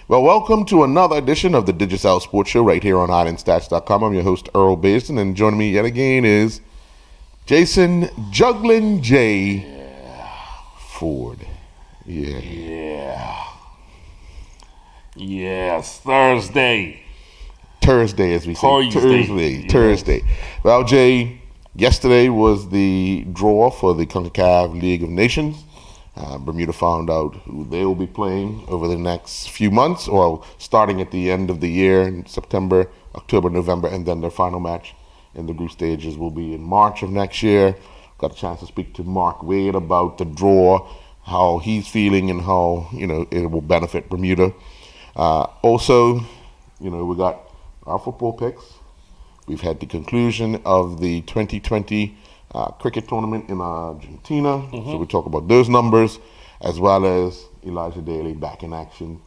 Well, welcome to another edition of the Digicel Sports Show right here on Islandstats.com. I'm your host, Earl Basin, and joining me yet again is Jason Juggling J. Ford. Yes, Thursday, as we say. Thursday. Well, Jay, yesterday was the draw for the CONCACAF League of Nations. Bermuda found out who they will be playing over the next few months, or starting at the end of the year in September, October, November, and then their final match in the group stages will be in March of next year. Got a chance to speak to Mark Wade about the draw, how he's feeling, and how it will benefit Bermuda. Also, we got our football picks. We've had the conclusion of the 2020 cricket tournament in Argentina. So we talk about those numbers, as well as Elijah Daly back in action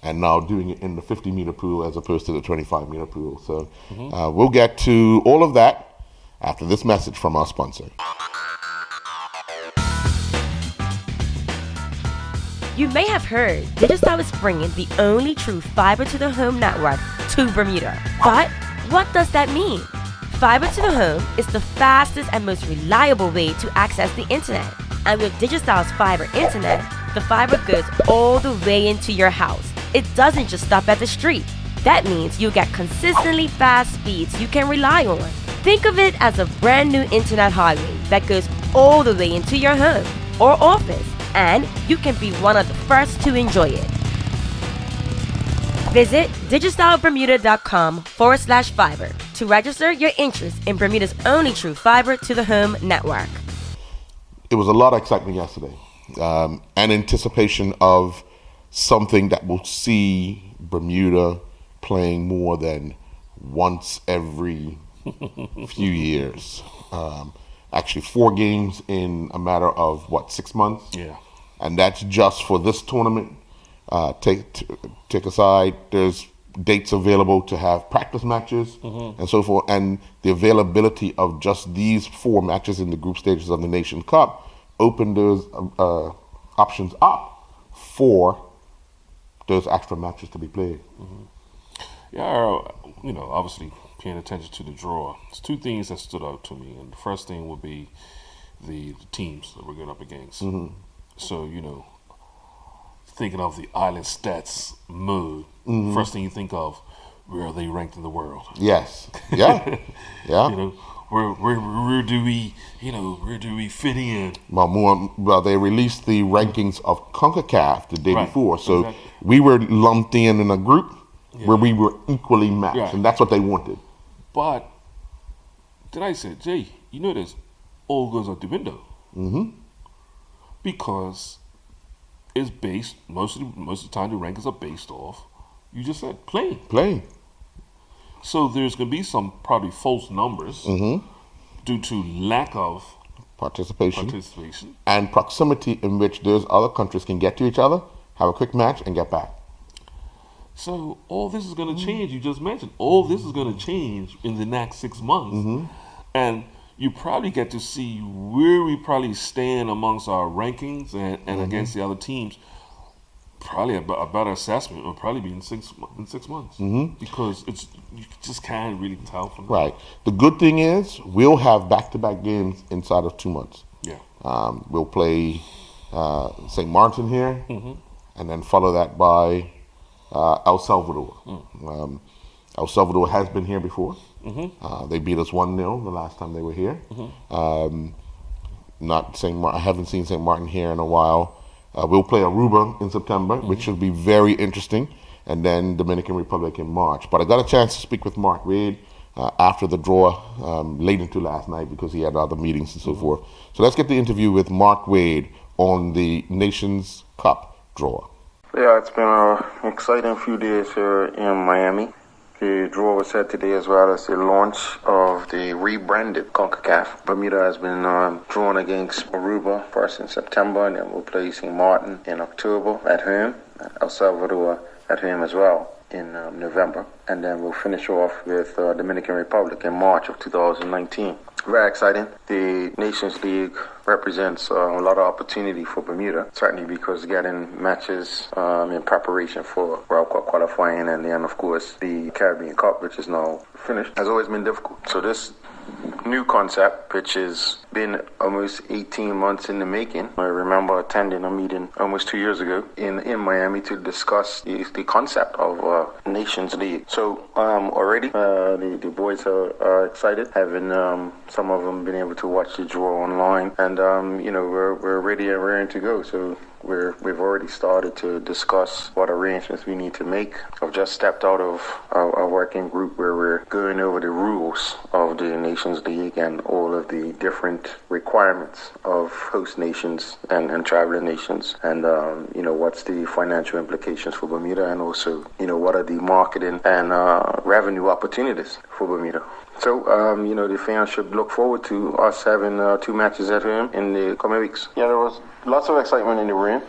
and now doing it in the 50-meter pool as opposed to the 25-meter pool. So we'll get to all of that after this message from our sponsor. You may have heard Digicel is bringing the only true fiber-to-the-home network to Bermuda. But what does that mean? Fiber to the home is the fastest and most reliable way to access the internet. And with Digicel's fiber internet, the fiber goes all the way into your house. It doesn't just stop at the street. That means you get consistently fast speeds you can rely on. Think of it as a brand new internet highway that goes all the way into your home or office, and you can be one of the first to enjoy it. Visit digicelbermuda.com/fiber to register your interest in Bermuda's only true fiber-to-the-home network. It was a lot of excitement yesterday, and anticipation of something that will see Bermuda playing more than once every few years. Actually, 4 games in a matter of, 6 months? Yeah. And that's just for this tournament. Take aside, there's dates available to have practice matches and so forth, and the availability of just these 4 matches in the group stages of the Nation Cup opened those options up for those extra matches to be played. Yeah, obviously paying attention to the draw. There's 2 things that stood out to me, and the first thing would be the teams that we're going up against. So, thinking of the Islandstats mode, first thing you think of, where are they ranked in the world? Yes. Yeah. Yeah. Where do we fit in? Well, they released the rankings of CONCACAF the day before, so exactly. We were lumped in a group where we were equally matched, and that's what they wanted. But then I said, Jay, this all goes out the window, because it's based most of the time. The rankings are based off, you just said, playing. So there's going to be some probably false numbers due to lack of participation and proximity in which those other countries can get to each other, have a quick match, and get back. So all this is going to change. You just mentioned all this is going to change in the next 6 months, and you probably get to see where we probably stand amongst our rankings and against the other teams. Probably a better assessment will probably be in 6 months, because you just can't really tell from that. Right. The good thing is we'll have back-to-back games inside of 2 months. Yeah. We'll play St. Martin here, and then follow that by El Salvador. El Salvador has been here before. They beat us 1-0 the last time they were here. I haven't seen St. Martin here in a while. We'll play Aruba in September, which should be very interesting, and then Dominican Republic in March. But I got a chance to speak with Mark Wade after the draw late into last night because he had other meetings and so forth. So let's get the interview with Mark Wade on the Nations Cup draw. Yeah, it's been an exciting few days here in Miami. The draw was set today, as well as the launch of the rebranded CONCACAF. Bermuda has been drawn against Aruba first in September, and then we'll play St. Martin in October at home. El Salvador at home as well in November. And then we'll finish off with Dominican Republic in March of 2019. Very exciting. The Nations League represents a lot of opportunity for Bermuda, certainly because getting matches in preparation for World Cup qualifying and then, of course, the Caribbean Cup, which is now finished, has always been difficult. So this new concept, which has been almost 18 months in the making. I remember attending a meeting almost 2 years ago in Miami to discuss the concept of Nations League. So already the boys are excited, having some of them been able to watch the draw online, and we're ready and raring to go. So we've already started to discuss what arrangements we need to make. I've just stepped out of our working group where we're going over the rules of the Nations League and all of the different requirements of host nations and traveling nations, and what's the financial implications for Bermuda, and also what are the marketing and revenue opportunities for Bermuda. So, the fans should look forward to us having 2 matches at home in the coming weeks. Yeah, there was lots of excitement in the room.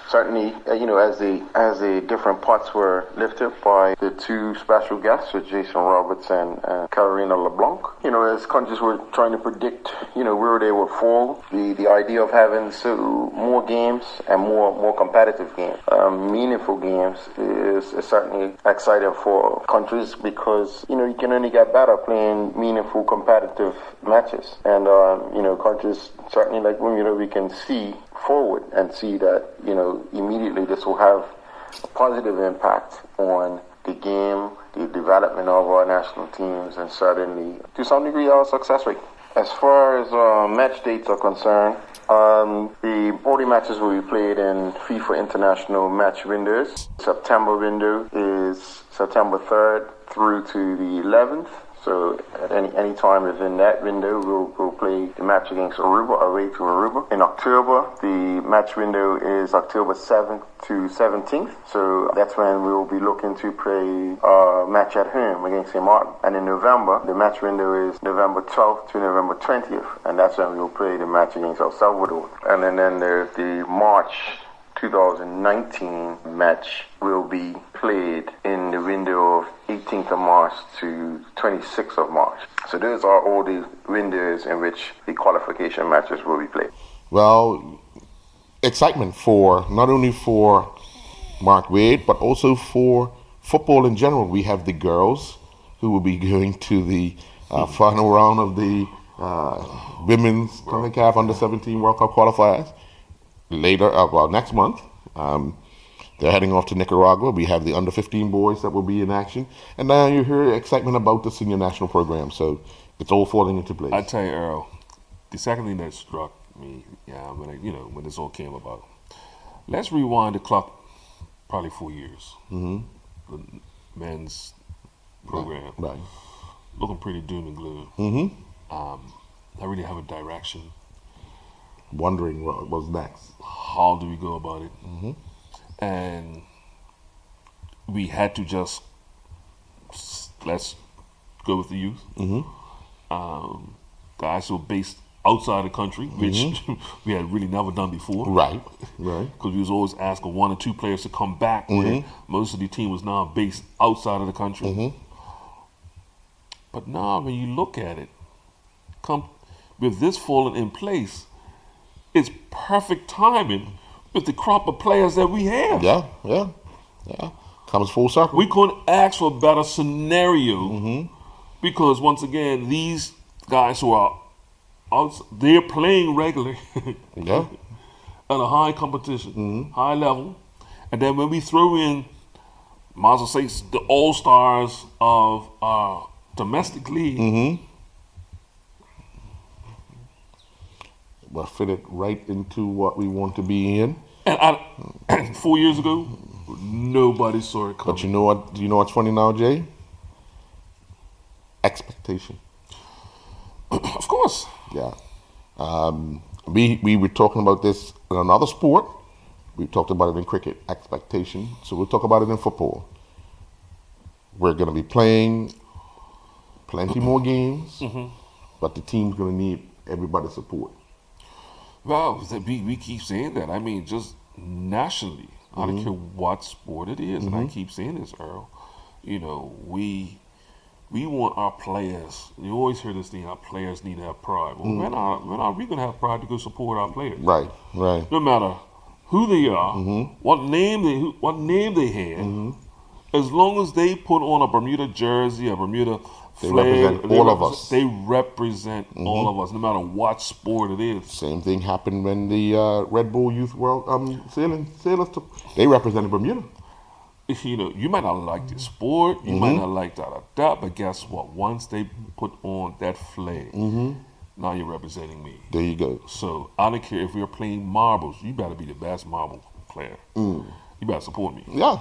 Certainly, as the different pots were lifted by the 2 special guests, with Jason Roberts and Carolina LeBlanc. As countries were trying to predict, where they would fall, the idea of having more games and more competitive games, meaningful games, is certainly exciting for countries, because you can only get better playing meaningful competitive matches, and countries certainly like Bermuda, we can see forward and see that immediately this will have a positive impact on the game, the development of our national teams, and certainly to some degree our success rate. As far as match dates are concerned, all the matches will be played in FIFA international match windows. September window is September 3rd through to the 11th. So at any time within that window, we'll play the match against Aruba, away to Aruba. In October, the match window is October 7th to 17th. So that's when we'll be looking to play a match at home against St. Martin. And in November, the match window is November 12th to November 20th. And that's when we'll play the match against El Salvador. And then there's the March 2019 match will be played in the window of 18th of March to 26th of March. So those are all the windows in which the qualification matches will be played. Well, excitement for not only for Mark Wade, but also for football in general. We have the girls who will be going to the final round of the women's CONCACAF Under-17 World Cup qualifiers later, next month. They're heading off to Nicaragua. We have the under-15 boys that will be in action. And now you hear excitement about the senior national program. So it's all falling into place. I tell you, Earl, the second thing that struck me, when this all came about, let's rewind the clock probably 4 years. Mm-hmm. The men's program. Right. Looking pretty doom and gloom. Mm-hmm. I really have a direction. Wondering what was next. How do we go about it? Mm-hmm. And we had to let's go with the youth. Mm-hmm. Guys who were based outside the country, which we had really never done before. Right. Because we was always asking 1 or 2 players to come back, where most of the team was now based outside of the country. Mm-hmm. But now when you look at it, with this falling in place, it's perfect timing with the crop of players that we have. Yeah. Comes full circle. We couldn't ask for a better scenario because, once again, these guys who are they're playing regularly Yeah. at a high competition, high level. And then when we throw in, might as well say, the all-stars of our domestic league, We'll fit it right into what we want to be in. And 4 years ago, nobody saw it coming. But you know what? Do you know what's funny now, Jay? Expectation. Of course. Yeah. We were talking about this in another sport. We talked about it in cricket, expectation. So we'll talk about it in football. We're going to be playing plenty more games, but the team's going to need everybody's support. Well, we keep saying that. I mean, just nationally, I don't care what sport it is, and I keep saying this, Earl. You know, we want our players. You always hear this thing: our players need to have pride. Well, when are we going to have pride to go support our players? Right. No matter who they are, what name they have, as long as they put on a Bermuda jersey, a Bermuda flag, represent all of us. They represent all of us, no matter what sport it is. Same thing happened when the Red Bull Youth World Sailors took. They represented Bermuda. You know, you might not like the sport, you might not like that, but guess what? Once they put on that flag, now you're representing me. There you go. So I don't care if we're playing marbles. You better be the best marble player. You better support me. Yeah,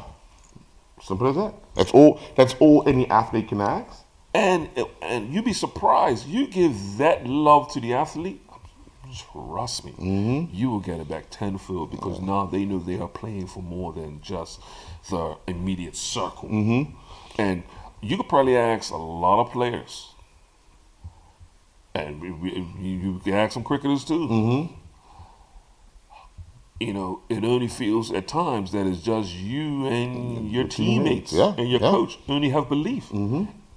simple as that. That's all any athlete can ask. And you'd be surprised. You give that love to the athlete, trust me, you will get it back tenfold because now they know they are playing for more than just the immediate circle. And you could probably ask a lot of players, and you can ask some cricketers too. You know, it only feels at times that it's just you and your teammates and your coach only have belief.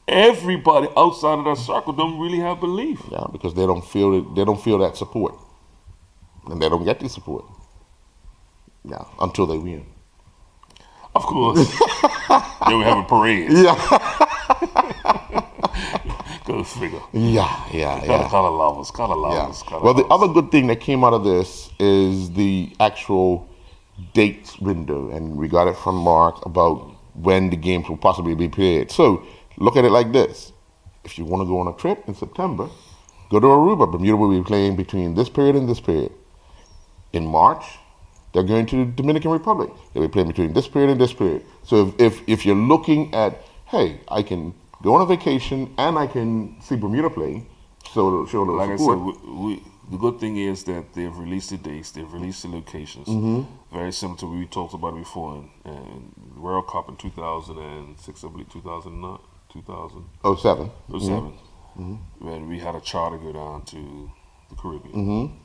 Everybody outside of that circle don't really have belief. Yeah, because they don't feel it. They don't feel that support, and they don't get the support. Yeah, until they win. Of course, they were having parades. Go figure. Gotta love us. Well, the other good thing that came out of this is the actual dates window, and we got it from Mark about when the games will possibly be played. So. Look at it like this. If you want to go on a trip in September, go to Aruba. Bermuda will be playing between this period and this period. In March, they're going to the Dominican Republic. They'll be playing between this period and this period. So if you're looking at, hey, I can go on a vacation and I can see Bermuda play, so it'll show a little support. I said, the good thing is that they've released the dates, they've released the locations. Very similar to what we talked about before in World Cup in 2006, I believe 2009. 2007. When we had a charter go down to the Caribbean.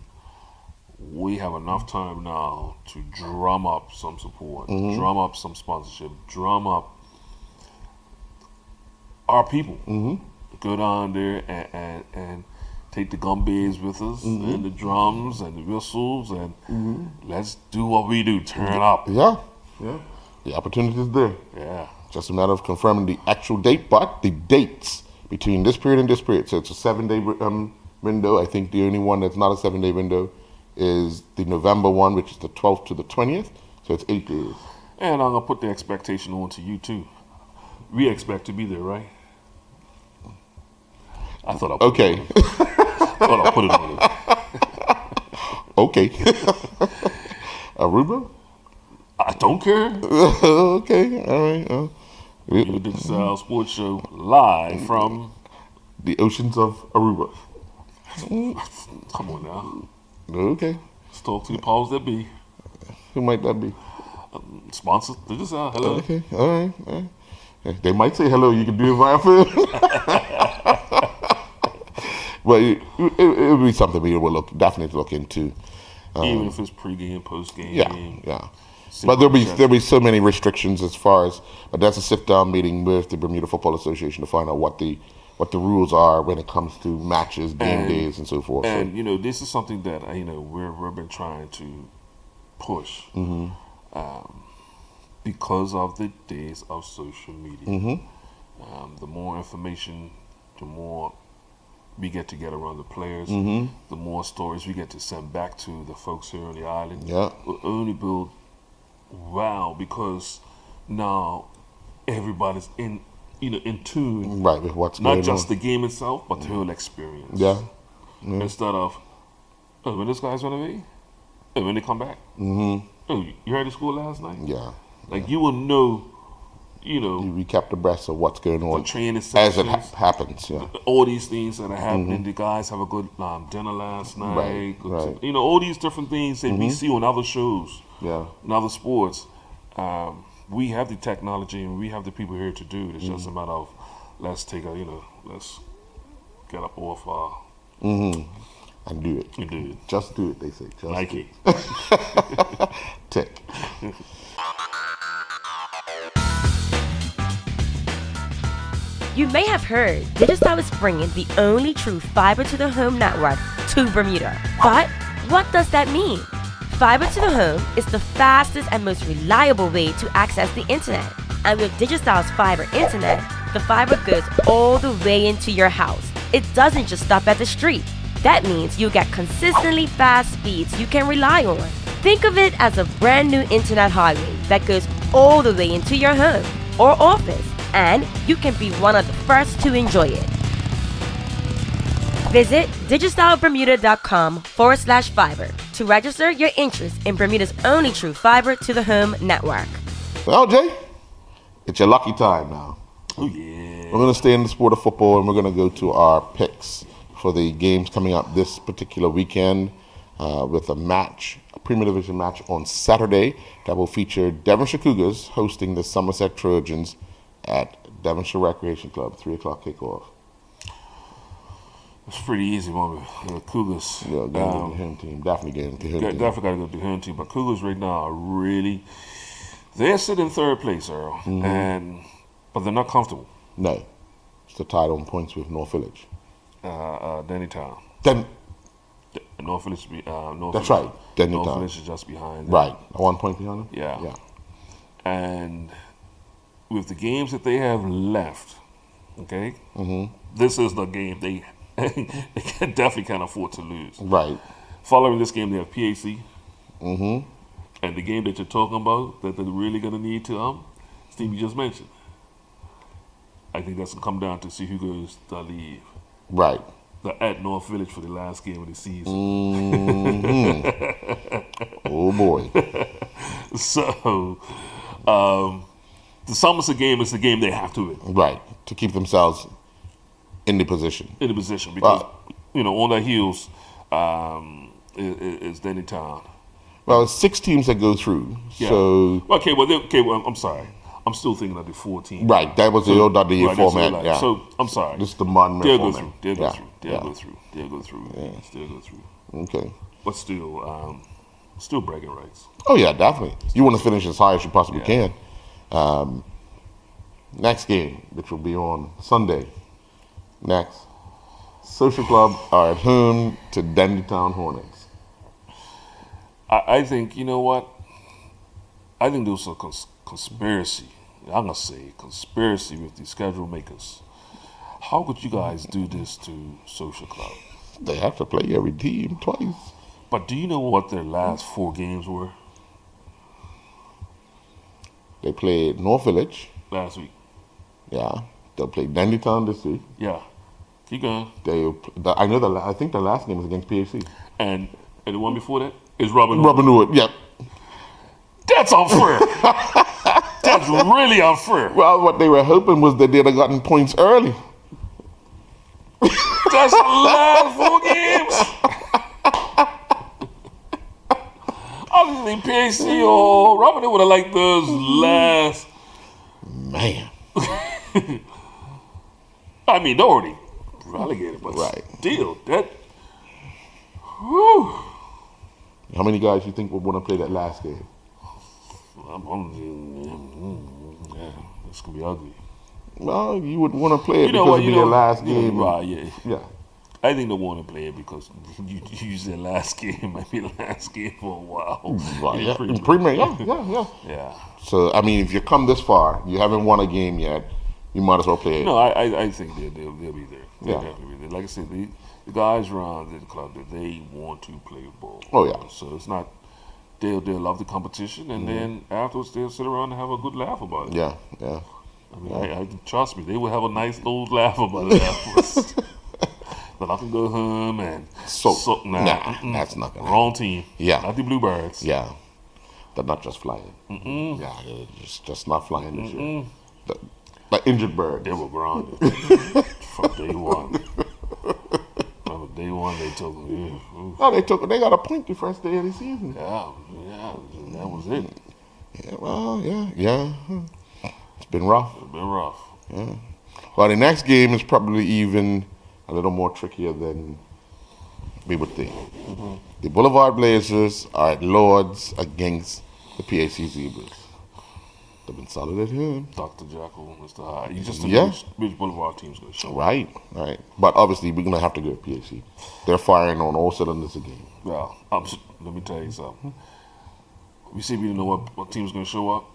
We have enough time now to drum up some support, drum up some sponsorship, drum up our people. Go down there and take the gumbies with us and the drums and the whistles and let's do what we do, turn up. Yeah. The opportunity is there. Yeah. Just a matter of confirming the actual date, but the dates between this period and this period. So it's a 7-day window. I think the only one that's not a 7-day window is the November one, which is the 12th to the 20th. So it's 8 days. And I'm going to put the expectation on to you too. We expect to be there, right? I thought I'll put it on. Thought I'll put it on. Okay. Aruba? I don't care. Okay, all right. The Digicel Sports Show live from the oceans of Aruba. Come on now. Okay. Let's talk to the powers that be. Who might that be? Sponsor Digicel. Hello. Okay, all right. They might say hello. You can do it via phone. But it would be something we will definitely look into. Even if it's pregame, postgame. Yeah. But there'll be so many restrictions as far as. But that's a sit-down meeting with the Bermuda Football Association to find out what the rules are when it comes to matches, game days, and so forth. And this is something that we've been trying to push because of the days of social media. The more information, the more we get to get around the players, the more stories we get to send back to the folks here on the island. Will only build because now everybody's in tune, right, with what's going on. Not just the game itself, but the whole experience. Instead of when this guy's gonna be, when they come back. Oh, you heard the school last night? You will know. We kept abreast of what's going on the training as it happens. All these things that are happening. The guys have a good dinner last night. Right. All these different things that we see on other shows. In other sports, we have the technology and we have the people here to do it. It's just a matter of let's get up off and do it. And do it. Just do it, they say. Just Nike. Tech. You may have heard Digicel is bringing the only true fiber to the home network to Bermuda. But what does that mean? Fiber to the home is the fastest and most reliable way to access the internet. And with Digicel's fiber internet, the fiber goes all the way into your house. It doesn't just stop at the street. That means you get consistently fast speeds you can rely on. Think of it as a brand new internet highway that goes all the way into your home or office, and you can be one of the first to enjoy it. Visit digicelbermuda.com/fiber to register your interest in Bermuda's only true fiber to the home network. Well, Jay, it's your lucky time now. Oh, yeah. We're going to stay in the sport of football, and we're going to go to our picks for the games coming up this particular weekend with a Premier Division match on Saturday that will feature Devonshire Cougars hosting the Somerset Trojans at Devonshire Recreation Club, 3 o'clock kickoff. It's pretty easy, one. Cougars. Yeah, the home team. Definitely getting the home team. Definitely got to go to the home team. But Cougars right now are really, they're sitting in third place, Earl, but they're not comfortable. No. It's the tied on points with North Village. Denny Town. North Village. That's right. Denny North Town. Village is just behind them. Right. 1 point behind them? Yeah. And with the games that they have left, okay, this is the game they definitely can't afford to lose. Right. Following this game, they have PAC. And the game that you're talking about that they're really going to need to, Steve, you just mentioned. I think that's going to come down to see who goes to leave. Right. They're at North Village for the last game of the season. Oh, boy. So, the Somerset game is the game they have to win. Right. To keep themselves in the position. Because, on their heels is Denny Town. Well, it's 6 teams that go through. Yeah. So. Well, I'm sorry. I'm still thinking of the 4 teams. Right, that was the old format. Yeah. So I'm sorry. This is the modern format. They'll go through. Okay. But still bragging rights. Oh yeah, definitely. You want to finish as high as you possibly can. Next game, which will be on Sunday. Next, Social Club are at home to Dendy Town Hornets. I think, you know what? I think there was a conspiracy. I'm going to say conspiracy with the schedule makers. How could you guys do this to Social Club? They have to play every team twice. But do you know what their last 4 games were? They played North Village. Last week. Yeah. They'll play Dendy Town this week. Yeah. Keep going. I think the last game was against PAC. And the one before that is Robin Hood. Robin Hood, yeah. That's unfair. That's really unfair. Well, what they were hoping was that they'd have gotten points early. That's the last 4 games. Obviously, PAC or Robin Hood would have liked those last. Man. I mean, they're already relegated, but still, that. Whew. How many guys you think would want to play that last game? It's going to be ugly. Well, you would want to play it because it would be your last game. Right, yeah. I think they want to play it because you use their last game. Might be the last game for a while. Right, yeah. Premier, yeah. So, I mean, if you come this far, you haven't won a game yet, you might as well play it. No, I think they'll be there. They'll Yeah. definitely be there. Like I said, the guys around the club, they want to play ball. Oh, yeah. So it's not, they'll love the competition, and then afterwards they'll sit around and have a good laugh about it. Yeah. I mean, I trust me, they will have a nice old laugh about it afterwards. But I can go home and that's not gonna wrong team. Yeah, not the Bluebirds. Yeah, they're not just flying. Yeah, they're just not flying this year. The injured bird. They were grounded from day one. From day one, they took them. No, they got a point the first day of the season. Yeah, that was it. Yeah, well, yeah. It's been rough. Yeah. Well, the next game is probably even a little more trickier than we would think. The Boulevard Blazers are at Lords against the PAC Zebras. have been solid at him. Dr. Jekyll, Mr. Hyde. You just don't know which Boulevard team's going to show up. Right. But obviously, we're going to have to go with PAC. They're firing on all cylinders again. Well, let me tell you something. We see we didn't know what team's going to show up.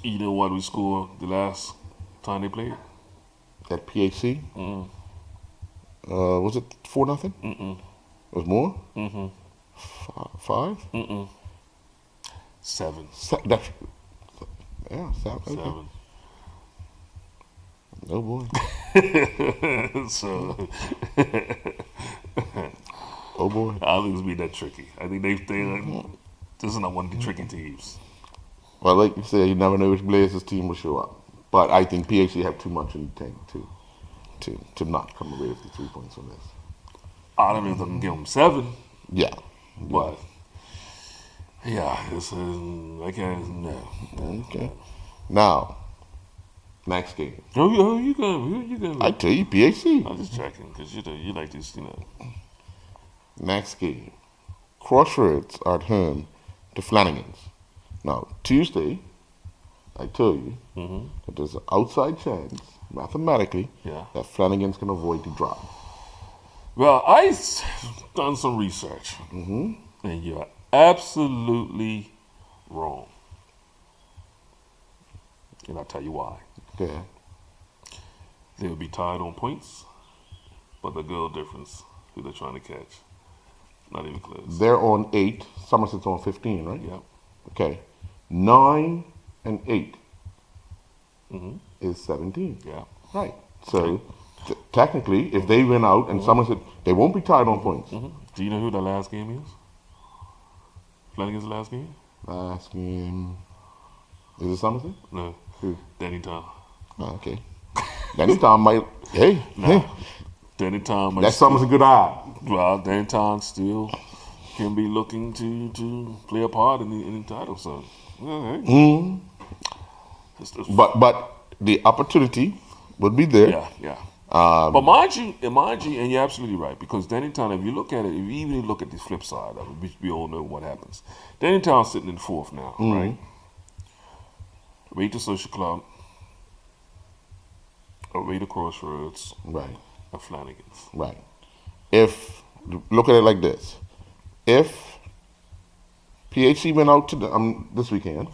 You know what we scored the last time they played? At PAC? Was it 4-0? Mm-mm. It was more? Mm-hmm. 5? Mm-mm. 7. 7. Okay. 7. Oh boy. So. Oh boy. I think it's be that tricky. I think they this is not one of the tricky teams. Well, like you said, you never know which Blazers team will show up. But I think PAC have too much in the tank to not come away with the 3 points on this. I don't know if I can give them 7. Yeah. But yeah, this is I can't no. Okay. Now, next game. Who you going? I tell you, PAC. I'm just checking because you like this, Next game. Crossroads are at home to Flanagan's. Now, Tuesday, I told you that there's an outside chance, mathematically, that Flanagan's can avoid the drop. Well, I've done some research, and you're absolutely wrong. And I'll tell you why. Okay. They'll be tied on points, but the goal difference, who they're trying to catch, not even close. They're on 8. Somerset's on 15, right? Yep. Okay. 9 and 8 is 17. Yeah. Right. So, technically, if they win out and Somerset, they won't be tied on points. Do you know who the last game is? Flanagan's last game? Last game. Is it Somerset? No. Who? Danny Tom. Oh, okay. Danny Tom might. Hey. Danny Tom might. That's Somerset good eye. Well, Danny Tom still can be looking to play a part in the title. So, But the opportunity would be there. Yeah. But mind you, and you're absolutely right, because Danny Town, if you look at it, if you even look at the flip side of it, which we all know what happens. Danny Town's sitting in 4th now, right? Rate the Social Club, Rate the Crossroads, right, and Flanagan's. Right. If, look at it like this. If PHC went out to this weekend,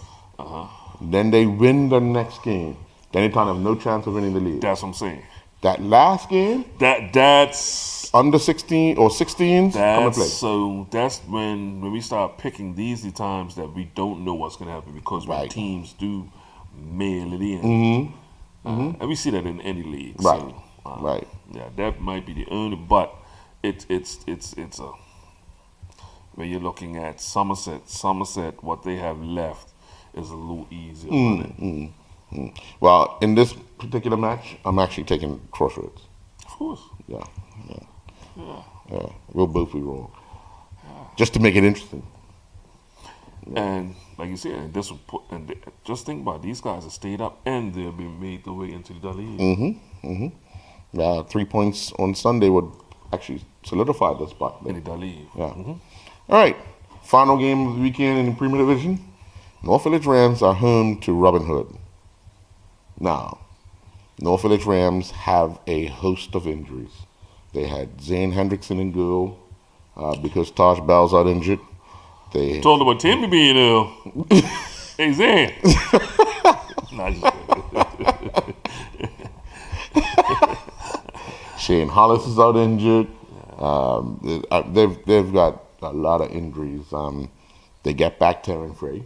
then they win the next game, Danny Town have no chance of winning the league. That's what I'm saying. That last game, that's under 16 or 16s come and play. So that's when we start picking these the times that we don't know what's going to happen, because when teams do mail it in, and we see that in any league. Right. So, Right. Yeah, that might be the only, but it's a, when you're looking at Somerset, what they have left is a little easier. Well, in this particular match, I'm actually taking Crossroads. Of course. Yeah. We'll both be wrong. Just to make it interesting. And like you said, just think about it, these guys have stayed up and they've been made their way into the league. 3 points on Sunday would actually solidify the spot. In the league. Yeah. All right. Final game of the weekend in the Premier Division. North Village Rams are home to Robin Hood. Now, North Village Rams have a host of injuries. They had Zane Hendrickson in goal because Taj Bell's out injured. They told about Timmy being ill. Hey, Zane. Shane Hollis is out injured. They've got a lot of injuries. They get back Taryn Frey.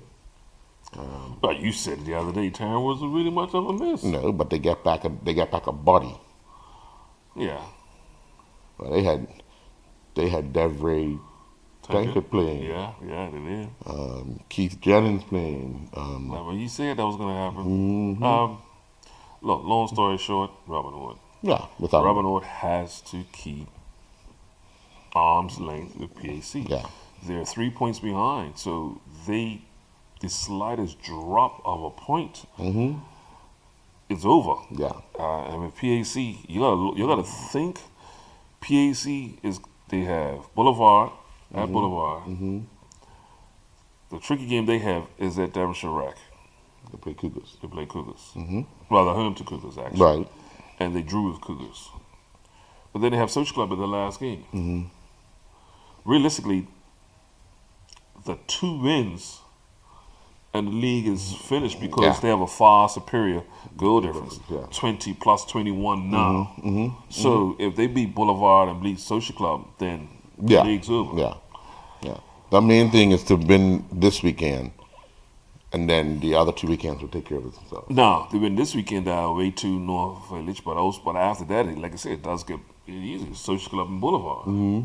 But you said the other day, Taryn wasn't really much of a miss. No, but they get back a body. Yeah. Well, they had Devray Tankard playing. Yeah, they did. Keith Jennings playing. When you said that was going to happen. Look, long story short, Robin Hood. Yeah, Robin Hood has to keep arm's length with PAC. Yeah. They're 3 points behind, so the slightest drop of a point, it's over. Yeah. And with PAC, you gotta think. PAC they have Boulevard at Boulevard. The tricky game they have is at Devonshire Rec. They play Cougars. They play Cougars. Mm-hmm. Well, they're home to Cougars, actually. Right. And they drew with Cougars. But then they have Social Club in the last game. Mm-hmm. Realistically, the 2 wins and the league is finished because they have a far superior goal difference. 20 plus 21 now. So if they beat Boulevard and beat Social Club, then the league's over. Yeah. The main thing is to win this weekend, and then the other 2 weekends will take care of themselves. No, they win this weekend away to North Village, but after that, like I said, it does get easy. Social Club and Boulevard. Mm-hmm.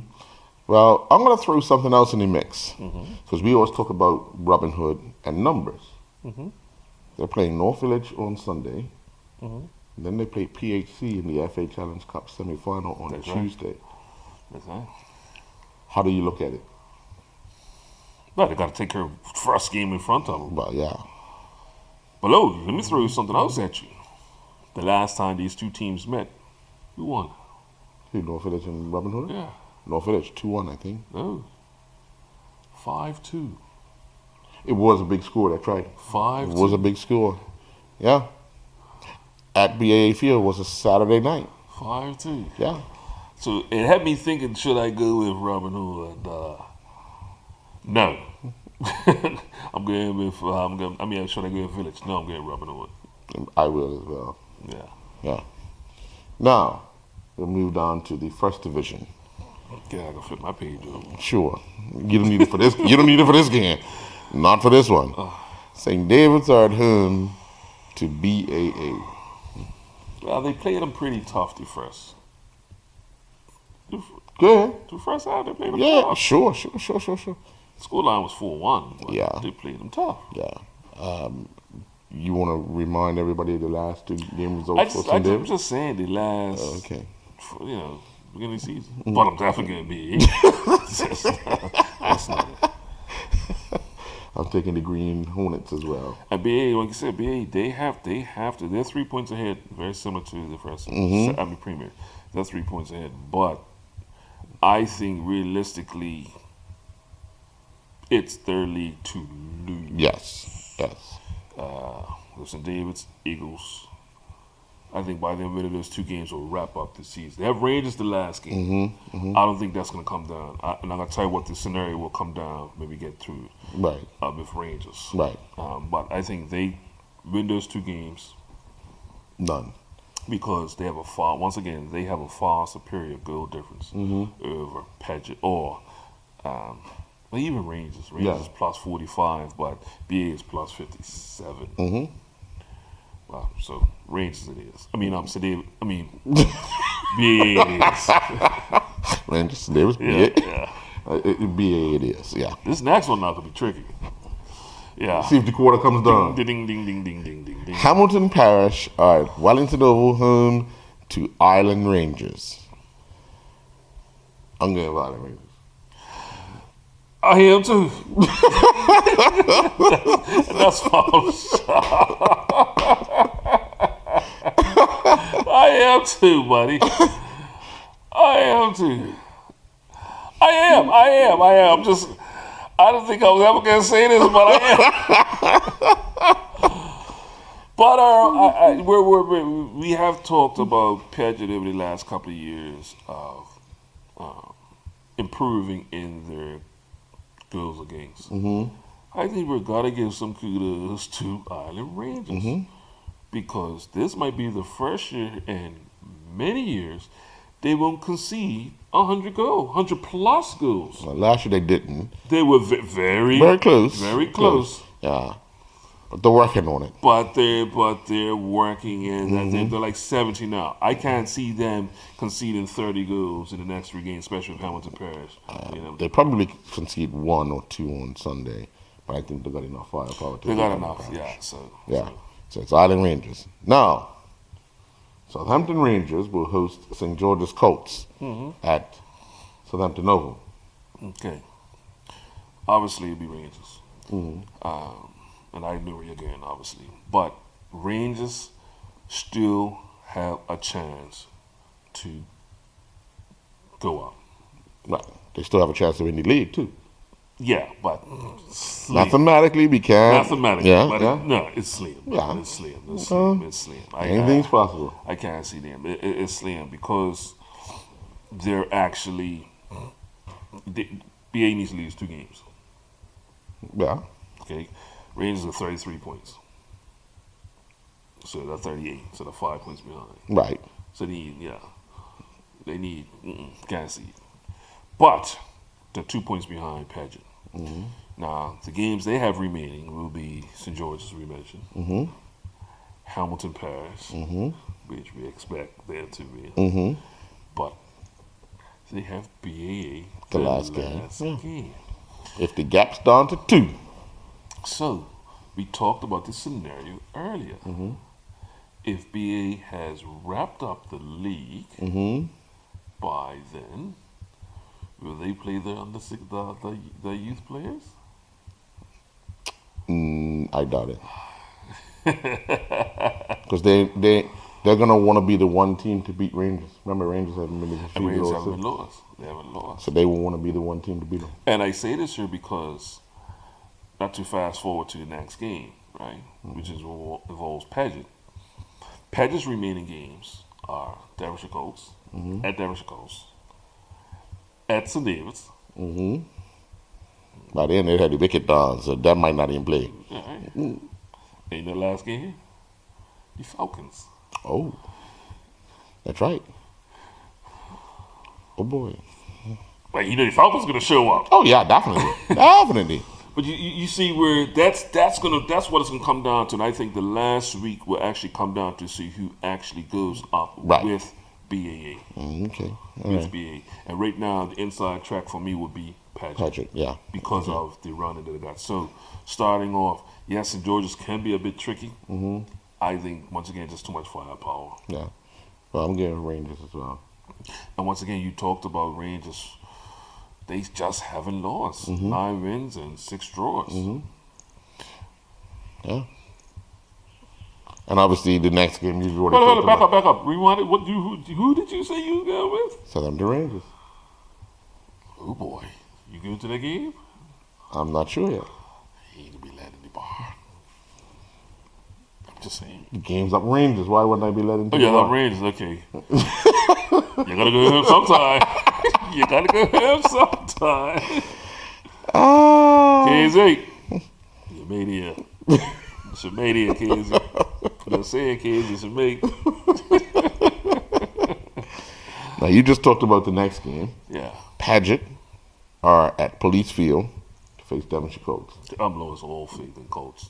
Well, I'm going to throw something else in the mix, because we always talk about Robin Hood and numbers. They're playing North Village on Sunday, and then they play PHC in the FA Challenge Cup semifinal on Tuesday. That's right. How do you look at it? Well, they got to take care of the first game in front of them. Well, yeah. But let me throw something else at you. The last time these 2 teams met, who won? Who, North Village and Robin Hood? Yeah. North Village, 2-1, I think. No. 5-2. It was a big score, that's right. 5-2. It was a big score. Yeah. At BAA Field was a Saturday night. 5-2. Yeah. So it had me thinking, should I go with Robin Hood? No. I'm going with, should I go with Village? No, I'm going with Robin Hood. I will as well. Yeah. Now, we'll move down to the first division. Okay, I can flip my page over. Sure. You don't need it for this. You don't need it for this game. Not for this one. St. David's are at home to BAA. Well, they played them pretty tough the first. Good. The first half, they played them tough. Sure. Scoreline was 4-1. But they played them tough. Yeah. You want to remind everybody of the last 2 game results for St. I'm David's? just saying the last, beginning of the season. But I'm definitely going to be That's not it. I'm taking the Green Hornets as well. And BA, like you said, BA, they have to. They're 3 points ahead, very similar to the first. Premier. They're 3 points ahead, but I think realistically, it's their league to lose. Yes. St. David's, Eagles. I think by the end of those 2 games will wrap up the season. They have Rangers the last game. I don't think that's going to come down. And I'm going to tell you what the scenario will come down when we get through with Rangers. Right. But I think they win those 2 games. None. Because they have they have a far superior goal difference over Paget or even Rangers. Rangers is plus 45, but BA is plus 57. Wow, so Rangers it is. BA it is. Rangers, St. David's, BA it is, yeah. This next one not going to be tricky. Yeah. See if the quarter comes down. Ding, ding, ding, ding, ding, ding, ding. Hamilton Parish are at Wellington Oval home to Island Rangers. I'm going with Island Rangers. I am too. That's why I'm shocked. I am too, buddy. I am too. I am. I don't think I was ever going to say this, but I am. But we have talked about Paget over the last couple of years of improving in their goals against. I think we've got to give some kudos to Island Rangers because this might be the first year in many years they won't concede 100 plus goals. Well, last year they didn't. They were very close. Very close. Yeah. But they're working on it. But they're working in. They're like 70 now. I can't see them conceding 30 goals in the next 3 games, especially with Hamilton Parish. They probably concede 1 or 2 on Sunday, but I think they got enough firepower. They got enough, yeah. So it's Island Rangers. Now, Southampton Rangers will host St. George's Colts at Southampton Oval. Okay. Obviously, it'll be Rangers. And I knew it again, obviously. But Rangers still have a chance to go up. Right. They still have a chance to win the league, too. Yeah, but slim. Mathematically, we can. Mathematically, Yeah, but yeah. No, it's slim. Yeah. It's slim. It's slim. It's slim. Anything's possible. I can't see them. It's slim because they're actually. BA needs to lose 2 games. Yeah. Okay, Rangers are 33 points. So they're 38. So they're 5 points behind. Right. So they need. Can't see it. But they're 2 points behind Paget. Mm-hmm. Now the games they have remaining will be St. George's, we mentioned, Mm-hmm. Hamilton Parish, Mm-hmm. which we expect them to be. Mm-hmm. But they have BAA The last game. game. If the gap's down to 2. So we talked about this scenario earlier. Mm-hmm. If BA has wrapped up the league Mm-hmm. by then, will they play the youth players? I doubt it. Because they're gonna want to be the one team to beat Rangers. Remember, Rangers haven't been defeated. And Rangers also. haven't lost. They haven't lost. So they will want to be the one team to beat them. And I say this here because, not to fast forward to the next game, right, which involves Paget. Paget's remaining games are Derbyshire Colts, at Derbyshire Colts, at St. David's. Mm-hmm. By then they had the wicket down, so that might not even play. All right. In the last game, the Falcons. Oh, that's right. Oh boy. Well, you know the Falcons going to show up. Oh yeah, definitely, definitely. But you see where that's what it's gonna come down to, and I think the last week will actually come down to see who actually goes up Right. with BAA. Okay. All With right. BAA, and right now the inside track for me would be Paget Patrick, yeah. because of the run that they got. So starting off, yes, St. George's can be a bit tricky. Mm-hmm. I think once again just too much firepower. Yeah. Well, I'm getting Rangers as well. And once again, you talked about Rangers. They just haven't lost. Mm-hmm. 9 wins and 6 draws. Mm-hmm. Yeah. And obviously the next game you already Hold on, talked about. back up. Rewind it. Who did you say you got with? Southampton Rangers. Oh boy, you going to that game? I'm not sure yet. He ain't gonna be led in the bar. I'm just saying. The game's up Rangers. Why wouldn't I be letting? Oh yeah, that Rangers. Okay. You gotta go home sometime. You gotta go home sometime. KZ, you made it. It's a mania, KZ. I'm saying, KZ, it's a mate. Now you just talked about the next game. Yeah. Paget are at Police Field to face Devonshire Colts. I'm losing all faith in Colts.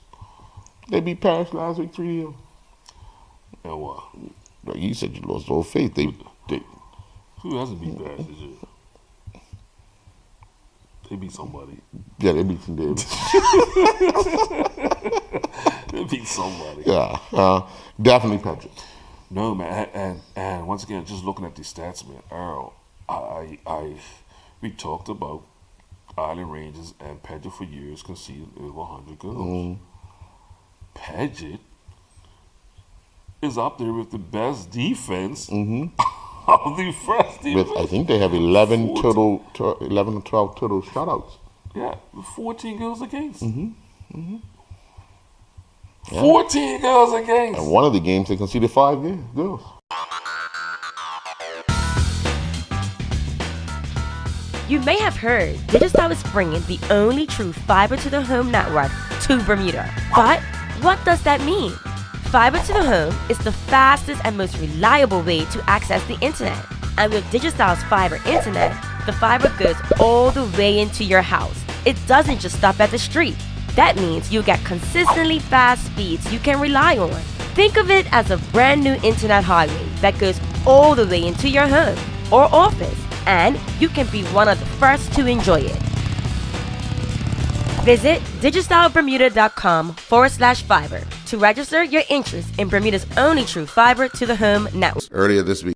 They beat Paris last week 3-0. And what? Like you said, you lost all faith. They Who hasn't beat Paris this year? They beat somebody. yeah, they beat some Davis. They beat somebody. Yeah, definitely Patrick. No, man, and once again, just looking at these stats, man, Earl, we talked about Island Rangers and Paget for years conceded over 100 goals. Paget is up there with the best defense of the first defense. I think they have 11 or 12 total shutouts. Yeah, 14 goals against. Yeah. 14 goals against. And one of the games they conceded 5 goals. You may have heard Digicel is bringing the only true fiber to the home network to Bermuda. But what does that mean? Fiber to the home is the fastest and most reliable way to access the internet. And with Digicel's fiber internet, the fiber goes all the way into your house. It doesn't just stop at the street. That means you get consistently fast speeds you can rely on. Think of it as a brand new internet highway that goes all the way into your home or office, and you can be one of the first to enjoy it. Visit digicelbermuda.com/fiber to register your interest in Bermuda's only true fiber to the home network. Earlier this week,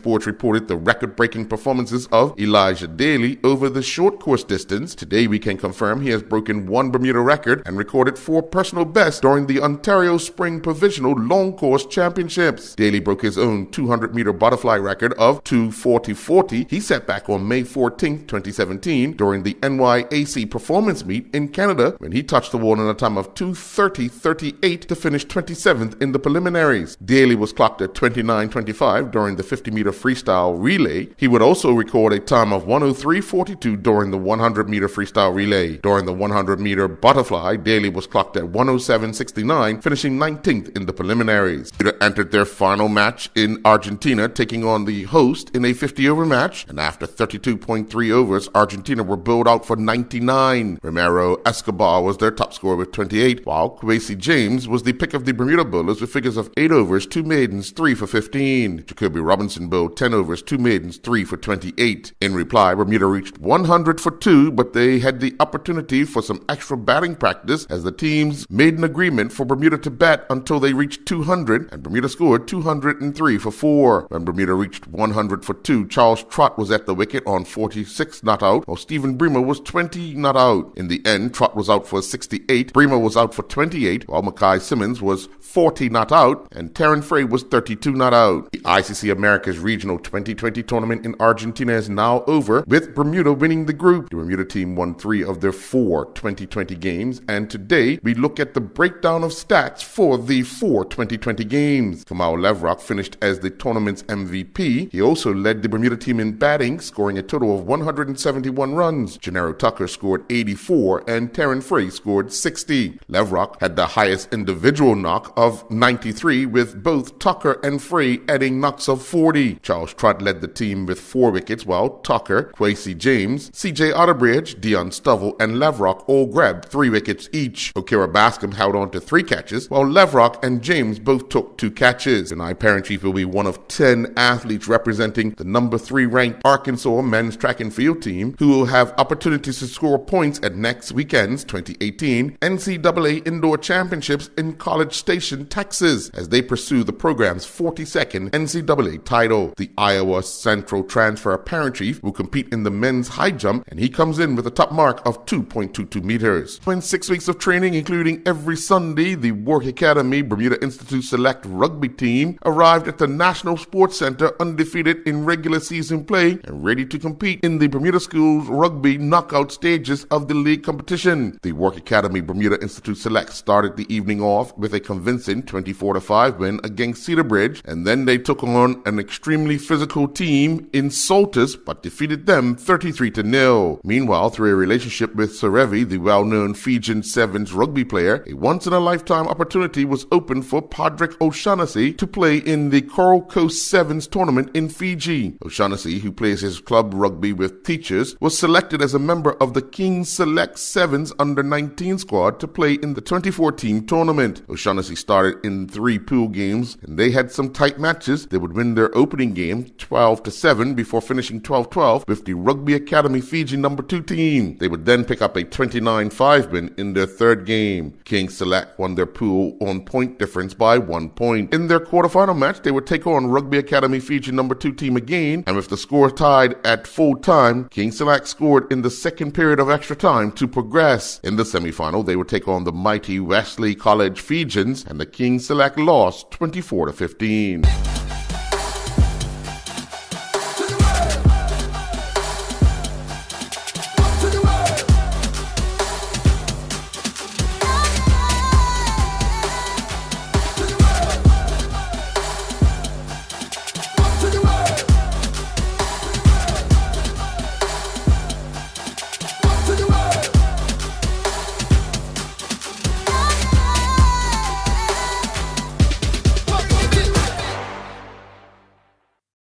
Sports reported the record-breaking performances of Elijah Daly over the short course distance. Today we can confirm he has broken one Bermuda record and recorded 4 personal bests during the Ontario Spring Provisional Long Course Championships. Daly broke his own 200-meter butterfly record of 2:40.40 he set back on May 14, 2017 during the NYAC Performance Meet in Canada when he touched the wall in a time of 2:30.38 to finish 27th in the preliminaries. Daly was clocked at 29:25 during the 50-meter freestyle relay. He would also record a time of 1:03.42 during the 100-meter freestyle relay. During the 100-meter butterfly, Daly was clocked at 1:07.69, finishing 19th in the preliminaries. Bermuda entered their final match in Argentina, taking on the host in a 50-over match, and after 32.3 overs, Argentina were bowled out for 99. Romero Escobar was their top scorer with 28, while Kwesi James was the pick of the Bermuda bowlers with figures of 8 overs, 2 maidens, 3 for 15. Jacoby Robinson bowled 10 overs, 2 maidens, 3 for 28. In reply, Bermuda reached 100 for 2, but they had the opportunity for some extra batting practice as the teams made an agreement for Bermuda to bat until they reached 200, and Bermuda scored 203 for 4. When Bermuda reached 100 for 2, Charles Trott was at the wicket on 46 not out, while Stephen Bremer was 20 not out. In the end, Trott was out for 68, Bremer was out for 28, while Mackay Simmons was 40 not out, and Terran Frey was 32 not out. The ICC Americas Regional 2020 tournament in Argentina is now over, with Bermuda winning the group. The Bermuda team won 3 of their 4 2020 games, and today we look at the breakdown of stats for the 4 2020 games. Kamal Levrock finished as the tournament's MVP. He also led the Bermuda team in batting, scoring a total of 171 runs. Gennaro Tucker scored 84, and Terran Frey scored 60. Levrock had the highest individual knock of 93, with both Tucker and Frey adding knocks of 40. Charles Trott led the team with 4 wickets, while Tucker, Kwesi James, CJ Otterbridge, Dion Stovall, and Levrock all grabbed 3 wickets each. Okira Bascom held on to 3 catches, while Levrock and James both took 2 catches. Tonight, Parent Chief will be one of 10 athletes representing the number 3 ranked Arkansas men's track and field team, who will have opportunities to score points at next weekend's 2018 NCAA Indoor Championships in College Station, Texas, as they pursue the program's 42nd NCAA title. The Iowa Central transfer Parent Chief will compete in the men's high jump, and he comes in with a top mark of 2.22 meters. In 6 weeks of training, including every Sunday, the Work Academy Bermuda Institute Select rugby team arrived at the National Sports Center undefeated in regular season play and ready to compete in the Bermuda Schools rugby knockout stages of the league competition. The Work Academy Bermuda Institute Select started the evening off with a convincing 24-5 win against Cedarbridge, and then they took on an extremely physical team in Saltus but defeated them 33-0. Meanwhile, through a relationship with Serevi, the well-known Fijian Sevens rugby player, a once-in-a-lifetime opportunity was opened for Padraig O'Shaughnessy to play in the Coral Coast Sevens tournament in Fiji. O'Shaughnessy, who plays his club rugby with Teachers, was selected as a member of the Kings Select Sevens Under-19 squad to play in the 24-team tournament. O'Shaughnessy started in 3 pool games, and they had some tight matches. They would win their opening game 12-7 before finishing 12-12 with the Rugby Academy Fiji number 2 team. They would then pick up a 29-5 win in their 3rd game. Kings Select won their pool on point difference by 1 point. In their quarterfinal match, they would take on Rugby Academy Fiji number 2 team again, and with the score tied at full time, Kings Select scored in the 2nd period of extra time to progress. In the semifinal, they would take on the mighty Wesley College Fijians, and the Kings Select lost 24-15.